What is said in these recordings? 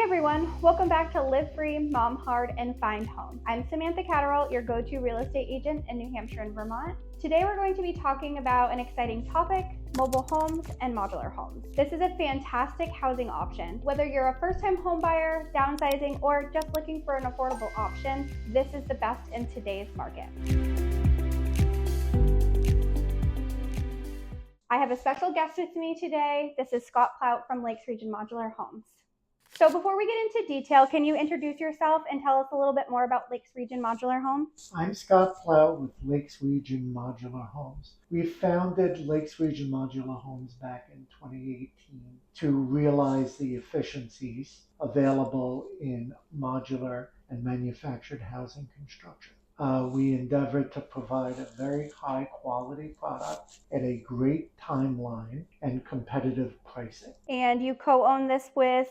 everyone, welcome back to Live Free, Mom Hard, and Find Home. I'm Samantha Catterall, your go-to real estate agent in New Hampshire and Vermont. Today we're going to be talking about an exciting topic, mobile homes and modular homes. This is a fantastic housing option. Whether you're a first-time home buyer, downsizing, or just looking for an affordable option, this is the best in today's market. I have a special guest with me today. This is Scott Plaut from Lakes Region Modular Homes. So before we get into detail, can you introduce yourself and tell us a little bit more about Lakes Region Modular Homes? I'm Scott Plaut with Lakes Region Modular Homes. We founded Lakes Region Modular Homes back in 2018 to realize the efficiencies available in modular and manufactured housing construction. We endeavor to provide a very high quality product at a great timeline and competitive pricing. And you co-own this with?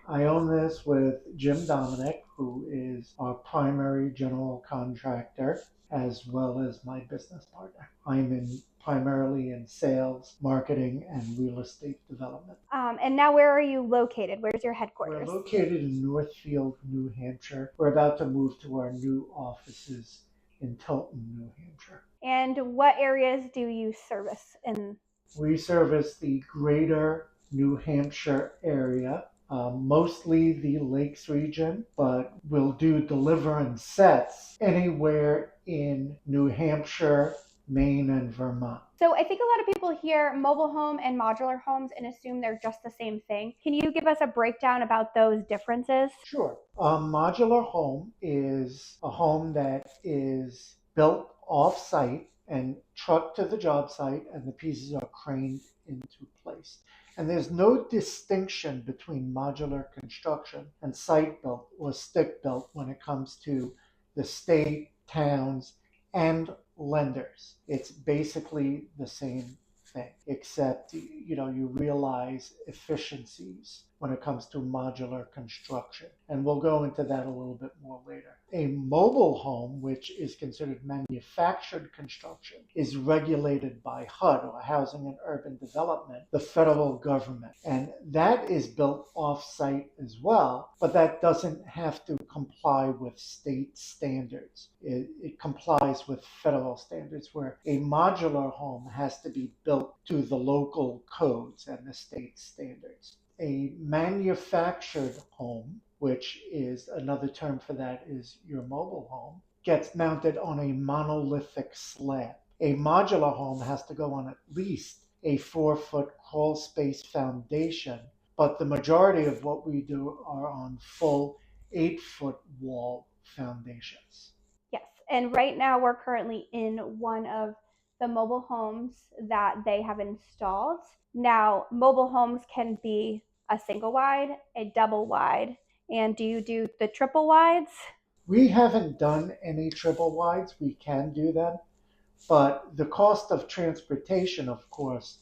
I own this with Jim Dominic, who is our primary general contractor, as well as my business partner. I'm primarily in sales, marketing, and real estate development. And now where are you located? Where's your headquarters? We're located in Northfield, New Hampshire. We're about to move to our new offices in Tilton, New Hampshire. And what areas do you service in? We service the greater New Hampshire area. Mostly the Lakes region, but we'll do deliver and sets anywhere in New Hampshire, Maine, and Vermont. So I think a lot of people hear mobile home and modular homes and assume they're just the same thing. Can you give us a breakdown about those differences? Sure. A modular home is a home that is built off-site and trucked to the job site, and the pieces are craned into place. And there's no distinction between modular construction and site-built or stick-built when it comes to the state, towns, and lenders. It's basically the same thing, except you realize efficiencies when it comes to modular construction. And we'll go into that a little bit more later. A mobile home, which is considered manufactured construction, is regulated by HUD, or Housing and Urban Development, the federal government. And that is built off-site as well, but that doesn't have to comply with state standards. It complies with federal standards, where a modular home has to be built to the local codes and the state standards. A manufactured home, which is another term for that, is your mobile home, gets mounted on a monolithic slab. A modular home has to go on at least a 4-foot crawl space foundation, but the majority of what we do are on full 8-foot wall foundations. Yes, and right now we're currently in one of the mobile homes that they have installed. Now, mobile homes can be a single wide, a double wide, and do you do the triple wides? We haven't done any triple wides. We can do them, but the cost of transportation, of course,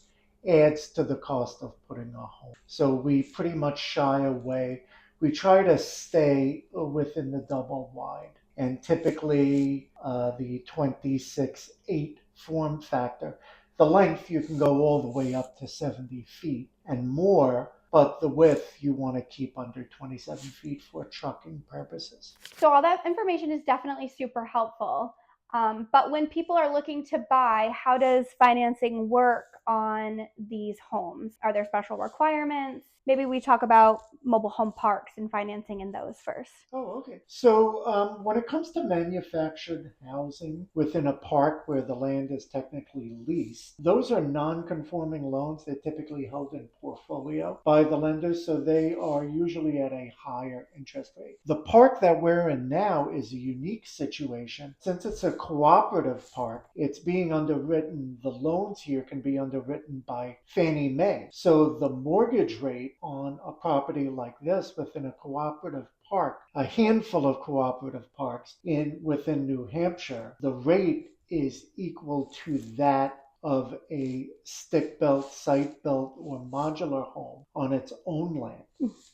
adds to the cost of putting a home. So we pretty much shy away. We try to stay within the double wide, and typically the 26/8 form factor. The length, you can go all the way up to 70 feet and more, but the width you want to keep under 27 feet for trucking purposes. So all that information is definitely super helpful. But when people are looking to buy, how does financing work on these homes? Are there special requirements? Maybe we talk about mobile home parks and financing in those first. Oh, okay. So when it comes to manufactured housing within a park where the land is technically leased, those are non-conforming loans. They're typically held in portfolio by the lenders, so they are usually at a higher interest rate. The park that we're in now is a unique situation. Since it's a cooperative park, it's being underwritten. The loans here can be underwritten by Fannie Mae. So the mortgage rate on a property like this within a cooperative park, a handful of cooperative parks within New Hampshire, the rate is equal to that of a stick-built, site-built, or modular home on its own land.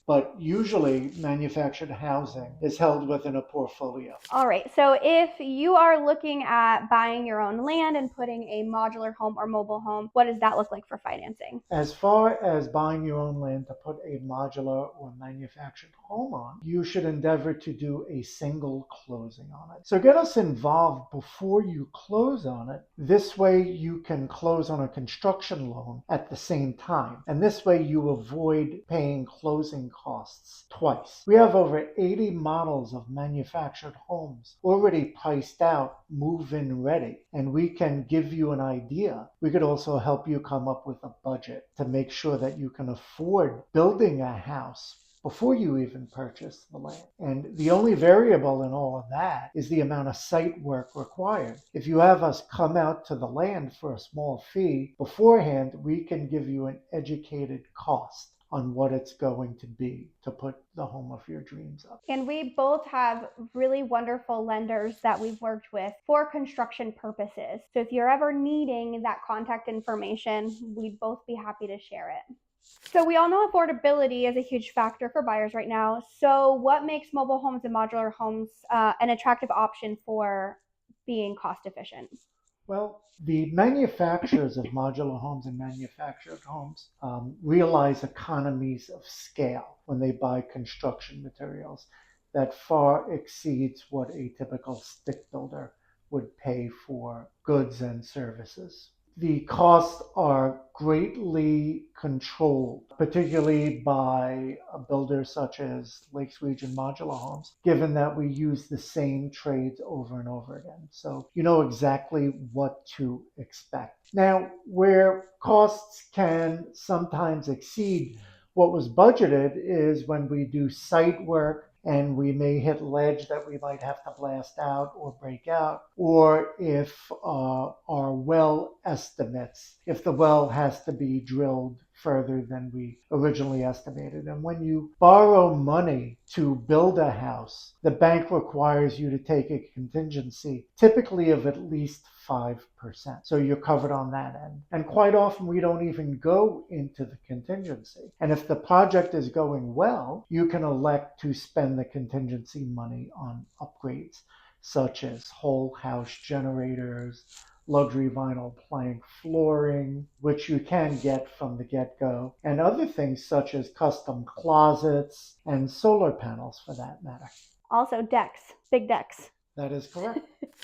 But usually manufactured housing is held within a portfolio. All right, so if you are looking at buying your own land and putting a modular home or mobile home, what does that look like for financing? As far as buying your own land to put a modular or manufactured home on, you should endeavor to do a single closing on it. So get us involved before you close on it. This way you can close on a construction loan at the same time. And this way you avoid paying closing costs twice. We have over 80 models of manufactured homes already priced out, move-in ready, and we can give you an idea. We could also help you come up with a budget to make sure that you can afford building a house before you even purchase the land. And the only variable in all of that is the amount of site work required. If you have us come out to the land for a small fee beforehand, we can give you an educated cost on what it's going to be to put the home of your dreams up. And we both have really wonderful lenders that we've worked with for construction purposes. So if you're ever needing that contact information, we'd both be happy to share it. So we all know affordability is a huge factor for buyers right now. So what makes mobile homes and modular homes an attractive option for being cost efficient? Well, the manufacturers of modular homes and manufactured homes realize economies of scale when they buy construction materials that far exceeds what a typical stick builder would pay for goods and services. The costs are greatly controlled, particularly by builders such as Lakes Region Modular Homes, given that we use the same trades over and over again. So you know exactly what to expect. Now, where costs can sometimes exceed what was budgeted is when we do site work and we may hit ledge that we might have to blast out or break out, or if our well estimates, if the well has to be drilled further than we originally estimated. And when you borrow money to build a house, the bank requires you to take a contingency, typically of at least 5%. So you're covered on that end. And quite often we don't even go into the contingency. And if the project is going well, you can elect to spend the contingency money on upgrades such as whole house generators, luxury vinyl plank flooring, which you can get from the get-go, and other things such as custom closets and solar panels for that matter. Also decks, big decks. That is correct.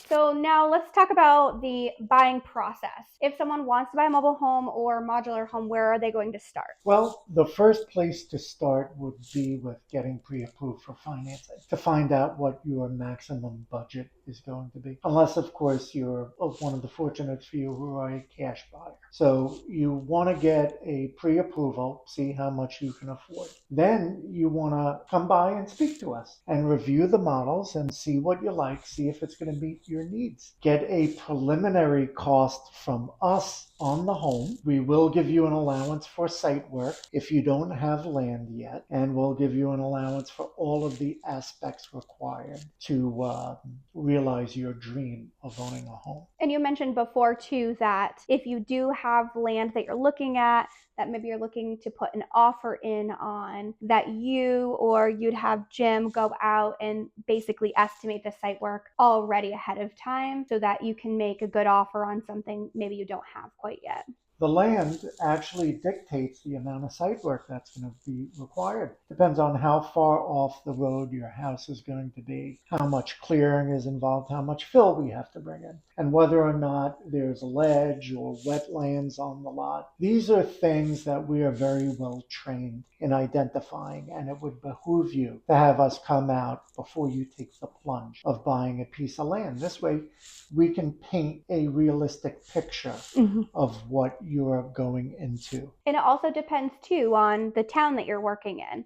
So now let's talk about the buying process. If someone wants to buy a mobile home or modular home, where are they going to start? Well, the first place to start would be with getting pre-approved for financing to find out what your maximum budget is going to be. Unless, of course, you're one of the fortunate few who are a cash buyer. So you want to get a pre-approval, see how much you can afford. Then you want to come by and speak to us and review the models and see what you like, see if it's going to meet your needs. Get a preliminary cost from us on the home. We will give you an allowance for site work if you don't have land yet, and we'll give you an allowance for all of the aspects required to realize your dream of owning a home. And you mentioned before too that if you do have land that you're looking at, that maybe you're looking to put an offer in on, that you or you'd have Jim go out and basically estimate the site work already ahead of time so that you can make a good offer on something maybe you don't have quite yet. The land actually dictates the amount of site work that's going to be required. Depends on how far off the road your house is going to be, how much clearing is involved, how much fill we have to bring in, and whether or not there's ledge or wetlands on the lot. These are things that we are very well trained in identifying, and it would behoove you to have us come out before you take the plunge of buying a piece of land. This way, we can paint a realistic picture of what you're going into. And it also depends too on the town that you're working in.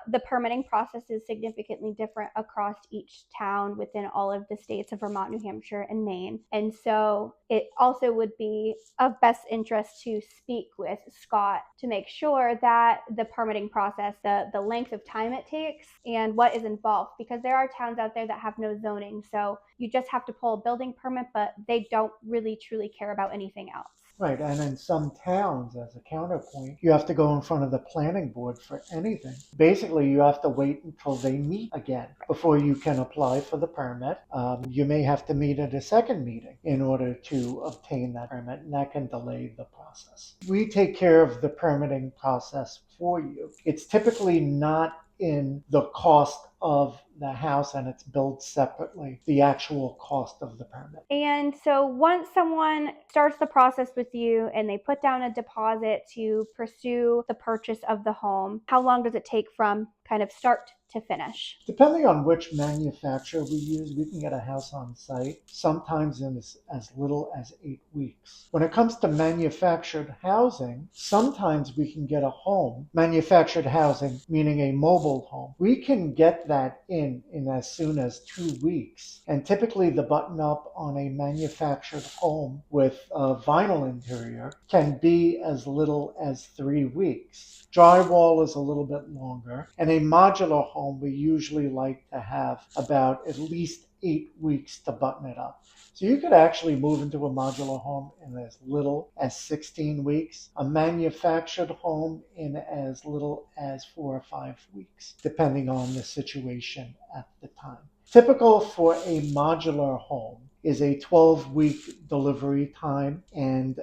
The permitting process is significantly different across each town within all of the states of Vermont, New Hampshire, and Maine. And so it also would be of best interest to speak with Scott to make sure that the permitting process, the length of time it takes and what is involved, because there are towns out there that have no zoning. So you just have to pull a building permit, but they don't really truly care about anything else. Right, and in some towns, as a counterpoint, you have to go in front of the planning board for anything. Basically, you have to wait until they meet again before you can apply for the permit. You may have to meet at a second meeting in order to obtain that permit, and that can delay the process. We take care of the permitting process for you. It's typically not in the cost of the house, and it's billed separately, the actual cost of the permit. And so once someone starts the process with you and they put down a deposit to pursue the purchase of the home, how long does it take from kind of start to finish? Depending on which manufacturer we use, we can get a house on site sometimes in as little as 8 weeks. When it comes to manufactured housing, sometimes we can get a home, manufactured housing, meaning a mobile home. We can get that in as soon as 2 weeks. And typically the button up on a manufactured home with a vinyl interior can be as little as 3 weeks. Drywall is a little bit longer, and a modular home we usually like to have about at least 8 weeks to button it up. So you could actually move into a modular home in as little as 16 weeks, a manufactured home in as little as 4 or 5 weeks, depending on the situation at the time. Typical for a modular home is a 12-week delivery time and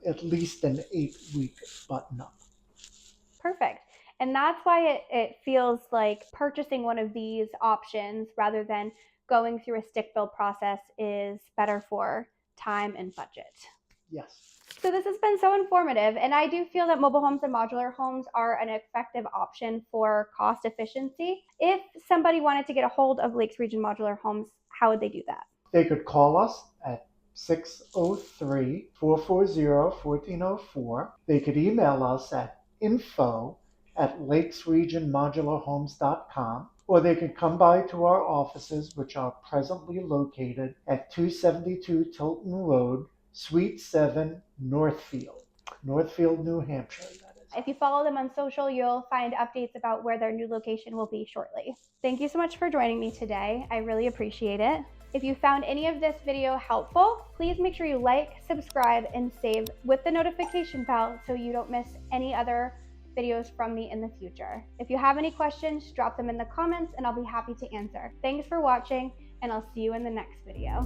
at least an 8-week button up. Perfect. And that's why it feels like purchasing one of these options rather than going through a stick build process is better for time and budget. Yes. So this has been so informative, and I do feel that mobile homes and modular homes are an effective option for cost efficiency. If somebody wanted to get a hold of Lakes Region Modular Homes, how would they do that? They could call us at 603-440-1404. They could email us at info@lakesregionmodularhomes.com, or they could come by to our offices, which are presently located at 272 Tilton Road, Suite 7, Northfield, New Hampshire. If you follow them on social, you'll find updates about where their new location will be shortly. Thank you so much for joining me today. I really appreciate it. If you found any of this video helpful, please make sure you like, subscribe, and save with the notification bell so you don't miss any other videos from me in the future. If you have any questions, drop them in the comments and I'll be happy to answer. Thanks for watching, and I'll see you in the next video.